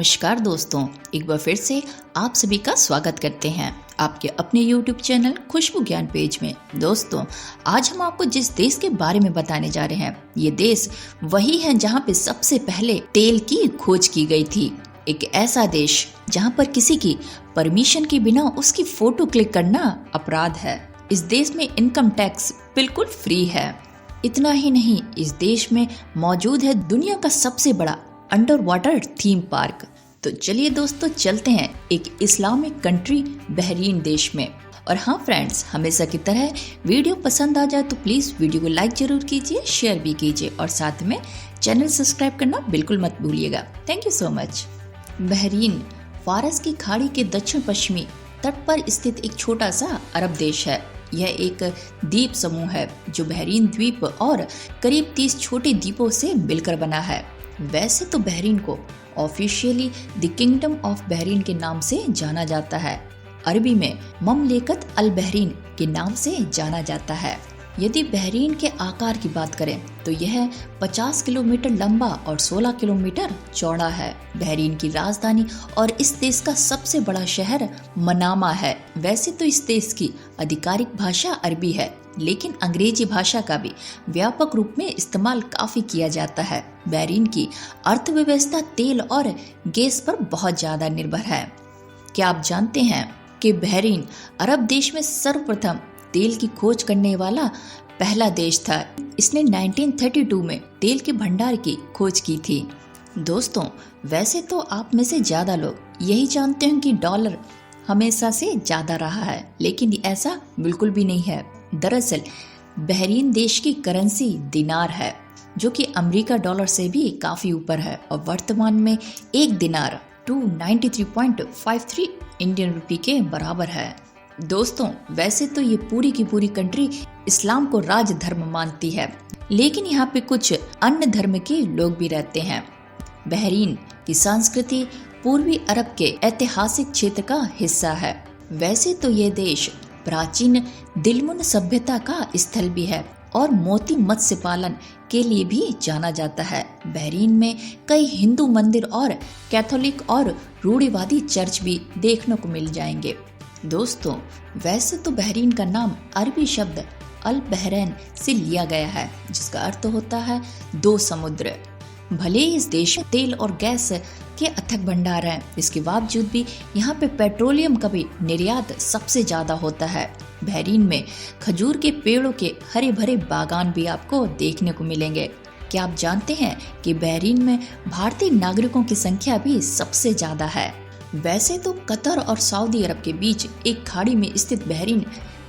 नमस्कार दोस्तों, एक बार फिर से आप सभी का स्वागत करते हैं आपके अपने YouTube चैनल खुशबू ज्ञान पेज में। दोस्तों, आज हम आपको जिस देश के बारे में बताने जा रहे हैं, ये देश वही है जहाँ पे सबसे पहले तेल की खोज की गई थी। एक ऐसा देश जहाँ पर किसी की परमिशन के बिना उसकी फोटो क्लिक करना अपराध है। इस देश में इनकम टैक्स बिल्कुल फ्री है। इतना ही नहीं, इस देश में मौजूद है दुनिया का सबसे बड़ा अंडर वाटर थीम पार्क। तो चलिए दोस्तों, चलते हैं एक इस्लामिक कंट्री बहरीन देश में। और हाँ फ्रेंड्स, हमेशा की तरह वीडियो पसंद आ जाए तो प्लीज वीडियो को लाइक जरूर कीजिए, शेयर भी कीजिए और साथ में चैनल सब्सक्राइब करना बिल्कुल मत भूलिएगा। Thank you so much. Bahrain फारस की खाड़ी के दक्षिण पश्चिमी तट पर स्थित एक छोटा सा अरब देश है। यह एक द्वीप समूह है जो बहरीन द्वीप और करीब 30 छोटे द्वीपों से मिलकर बना है। वैसे तो बहरीन को officially the kingdom of Bahrain के नाम से जाना जाता है। अरबी में ममलिकत अल बहरीन के नाम से जाना जाता है। यदि बहरीन के आकार की बात करें तो यह 50 किलोमीटर लंबा और 16 किलोमीटर चौड़ा है। बहरीन की राजधानी और इस देश का सबसे बड़ा शहर मनामा है। वैसे तो इस देश की आधिकारिक भाषा अरबी है, लेकिन अंग्रेजी भाषा का भी व्यापक रूप में इस्तेमाल काफी किया जाता है। बहरीन की अर्थव्यवस्था तेल और गैस पर बहुत ज्यादा निर्भर है। क्या आप जानते हैं कि बहरीन अरब देश में सर्वप्रथम तेल की खोज करने वाला पहला देश था। इसने 1932 में तेल के भंडार की खोज की थी। दोस्तों, वैसे तो आप में से ज्यादा लोग यही जानते हैं कि डॉलर हमेशा से ज्यादा रहा है, लेकिन ऐसा बिल्कुल भी नहीं है। दरअसल बहरीन देश की करेंसी दिनार है, जो कि अमेरिका डॉलर से भी काफी ऊपर है और वर्तमान में एक दिनार 293.53 इंडियन रुपए के बराबर है। दोस्तों, वैसे तो ये पूरी की पूरी कंट्री इस्लाम को राज धर्म मानती है, लेकिन यहाँ पे कुछ अन्य धर्म के लोग भी रहते हैं। बहरीन की संस्कृति पूर्वी अरब के ऐतिहासिक क्षेत्र का हिस्सा है। वैसे तो ये देश प्राचीन दिलमुन सभ्यता का स्थल भी है और मोती मत्स्य पालन के लिए भी जाना जाता है। बहरीन में कई हिंदू मंदिर और कैथोलिक और रूढ़िवादी चर्च भी देखने को मिल जाएंगे। दोस्तों, वैसे तो बहरीन का नाम अरबी शब्द अल बहरैन से लिया गया है, जिसका अर्थ होता है दो समुद्र। भले ही इस देश में तेल और गैस के अथक भंडार हैं, इसके बावजूद भी यहाँ पे पेट्रोलियम का भी निर्यात सबसे ज्यादा होता है। बहरीन में खजूर के पेड़ों के हरे भरे बागान भी आपको देखने को मिलेंगे। क्या आप जानते हैं कि बहरीन में भारतीय नागरिकों की संख्या भी सबसे ज्यादा है। वैसे तो कतर और सऊदी अरब के बीच एक खाड़ी में स्थित बहरीन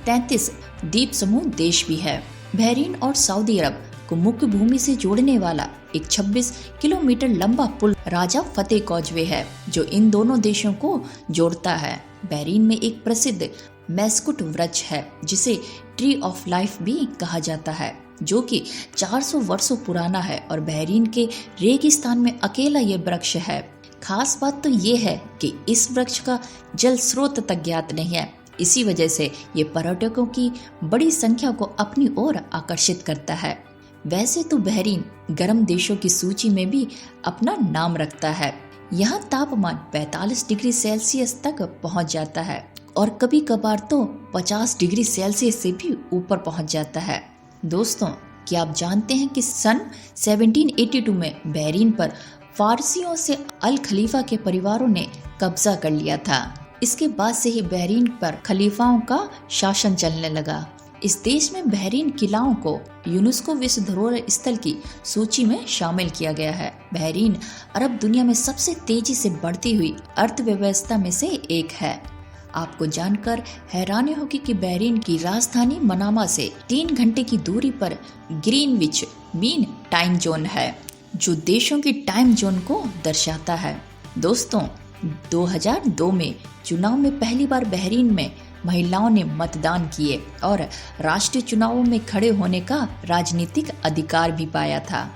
33 द्वीप समूह देश भी है। बहरीन और सऊदी अरब को मुख्य भूमि से जोड़ने वाला एक 26 किलोमीटर लंबा पुल राजा फतेह कॉजवे है, जो इन दोनों देशों को जोड़ता है। बहरीन में एक प्रसिद्ध मैस्कुट वृक्ष है, जिसे ट्री ऑफ लाइफ भी कहा जाता है, जो कि 400 वर्षों पुराना है और बहरीन के रेगिस्तान में अकेला ये वृक्ष है। खास बात तो ये है कि इस वृक्ष का जल स्रोत तक ज्ञात नहीं है। इसी वजह से ये पर्यटकों की बड़ी संख्या को अपनी ओर आकर्षित करता है। वैसे तो बहरीन गर्म देशों की सूची में भी अपना नाम रखता है। यहाँ तापमान 45 डिग्री सेल्सियस तक पहुँच जाता है और कभी कभार तो 50 डिग्री सेल्सियस से भी ऊपर पहुँच जाता है। दोस्तों, क्या आप जानते हैं कि सन 1782 में बहरीन पर फारसियों से अल खलीफा के परिवारों ने कब्जा कर लिया था। इसके बाद से ही बहरीन पर खलीफाओं का शासन चलने लगा। इस देश में बहरीन किलाओं को यूनेस्को विश्व धरोहर स्थल की सूची में शामिल किया गया है। बहरीन अरब दुनिया में सबसे तेजी से बढ़ती हुई अर्थव्यवस्था में से एक है। आपको जानकर हैरानी होगी कि बहरीन की राजधानी मनामा से 3 घंटे की दूरी पर ग्रीनविच मीन टाइम जोन है, जो देशों की टाइम जोन को दर्शाता है। दोस्तों, 2002 में चुनाव में पहली बार बहरीन में महिलाओं ने मतदान किए और राष्ट्रीय चुनावों में खड़े होने का राजनीतिक अधिकार भी पाया था।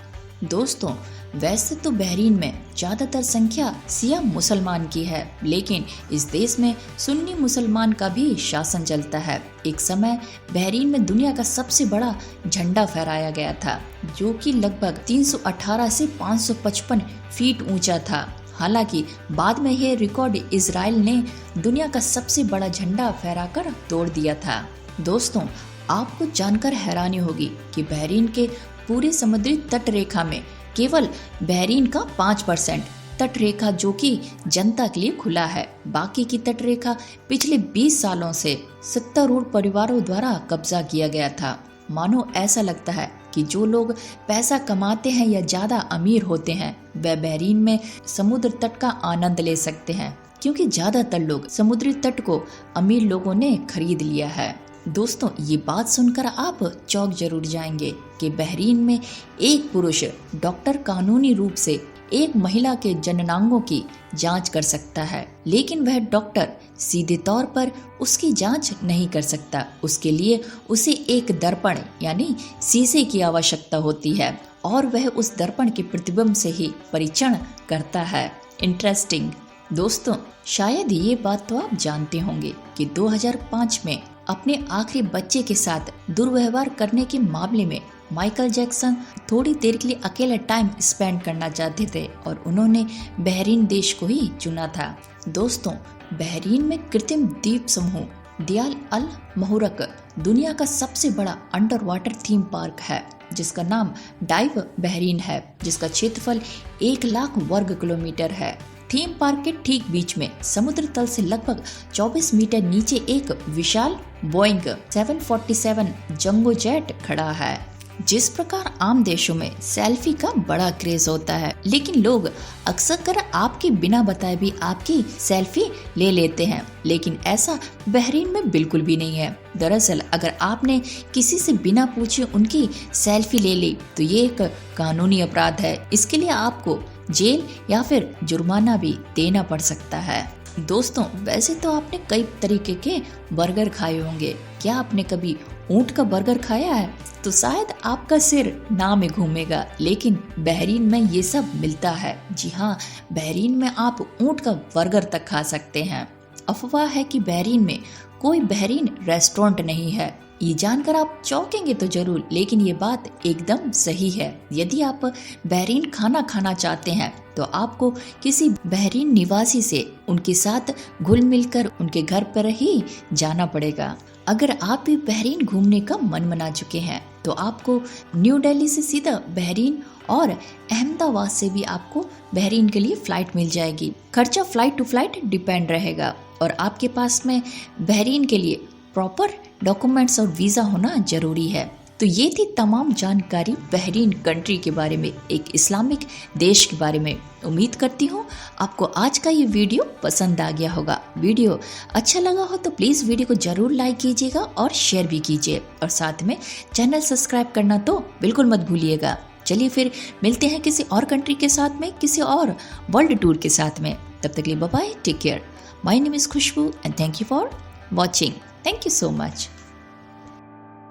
दोस्तों, वैसे तो बहरीन में ज्यादातर संख्या शिया मुसलमान की है, लेकिन इस देश में सुन्नी मुसलमान का भी शासन चलता है। एक समय बहरीन में दुनिया का सबसे बड़ा झंडा फहराया गया था, जो कि लगभग 318 से 555 फीट ऊंचा था। हालांकि बाद में यह रिकॉर्ड इजराइल ने दुनिया का सबसे बड़ा झंडा फहराकर तोड़ दिया था। दोस्तों, आपको जानकर हैरानी होगी कि बहरीन के पूरे समुद्री तट रेखा में केवल बहरीन का 5% तट रेखा जो कि जनता के लिए खुला है। बाकी की तट रेखा पिछले 20 सालों से सत्तारूढ़ परिवारों द्वारा कब्जा किया गया था। मानो ऐसा लगता है कि जो लोग पैसा कमाते हैं या ज्यादा अमीर होते हैं वह बहरीन में समुद्र तट का आनंद ले सकते हैं, क्योंकि ज्यादातर लोग समुद्री तट को अमीर लोगों ने खरीद लिया है। दोस्तों, ये बात सुनकर आप चौंक जरूर जाएंगे कि बहरीन में एक पुरुष डॉक्टर कानूनी रूप से एक महिला के जननांगों की जांच कर सकता है, लेकिन वह डॉक्टर सीधे तौर पर उसकी जांच नहीं कर सकता। उसके लिए उसे एक दर्पण यानी शीशे की आवश्यकता होती है और वह उस दर्पण के प्रतिबिंब से ही परीक्षण करता है। इंटरेस्टिंग। दोस्तों, शायद ये बात तो आप जानते होंगे कि 2005 में अपने आखिरी बच्चे के साथ दुर्व्यवहार करने के मामले में माइकल जैक्सन थोड़ी देर के लिए अकेला टाइम स्पेंड करना चाहते थे और उन्होंने बहरीन देश को ही चुना था। दोस्तों, बहरीन में कृत्रिम द्वीप समूह दियाल अल महूरक दुनिया का सबसे बड़ा अंडर वाटर थीम पार्क है, जिसका नाम डाइव बहरीन है, जिसका क्षेत्रफल 1 लाख वर्ग किलोमीटर है। थीम पार्क के ठीक बीच में समुद्र तल से लगभग 24 मीटर नीचे एक विशाल बोइंग 747 जंबो जेट खड़ा है। जिस प्रकार आम देशों में सेल्फी का बड़ा क्रेज होता है, लेकिन लोग अक्सर कर आपके बिना बताए भी आपकी सेल्फी ले लेते हैं, लेकिन ऐसा बहरीन में बिल्कुल भी नहीं है। दरअसल अगर आपने किसी से बिना पूछे उनकी सेल्फी ले ली तो ये एक कानूनी अपराध है। इसके लिए आपको जेल या फिर जुर्माना भी देना पड़ सकता है। दोस्तों, वैसे तो आपने कई तरीके के बर्गर खाए होंगे। क्या आपने कभी ऊंट का बर्गर खाया है? तो शायद आपका सिर ना में घूमेगा, लेकिन बहरीन में ये सब मिलता है। जी हाँ, बहरीन में आप ऊंट का बर्गर तक खा सकते हैं। अफवाह है कि बहरीन में कोई बहरीन रेस्टोरेंट नहीं है। ये जानकर आप चौंकेंगे तो जरूर, लेकिन ये बात एकदम सही है। यदि आप बहरीन खाना खाना चाहते हैं तो आपको किसी बहरीन निवासी से उनके साथ घुल मिलकर उनके घर पर ही जाना पड़ेगा। अगर आप भी बहरीन घूमने का मन बना चुके हैं तो आपको न्यू दिल्ली से सीधा बहरीन और अहमदाबाद से भी आपको बहरीन के लिए फ्लाइट मिल जाएगी। खर्चा फ्लाइट टू फ्लाइट डिपेंड रहेगा और आपके पास में बहरीन के लिए प्रॉपर डॉक्यूमेंट्स और वीज़ा होना जरूरी है। तो ये थी तमाम जानकारी बहरीन कंट्री के बारे में, एक इस्लामिक देश के बारे में। उम्मीद करती हूँ आपको आज का ये वीडियो पसंद आ गया होगा। वीडियो अच्छा लगा हो तो प्लीज़ वीडियो को जरूर लाइक कीजिएगा और शेयर भी कीजिए, और साथ में चैनल सब्सक्राइब करना तो बिल्कुल मत भूलिएगा। चलिए फिर मिलते हैं किसी और कंट्री के साथ में, किसी और वर्ल्ड टूर के साथ में। तब तक के लिए bye bye, take care. My name is Khushboo and thank you for watching. Thank you so much.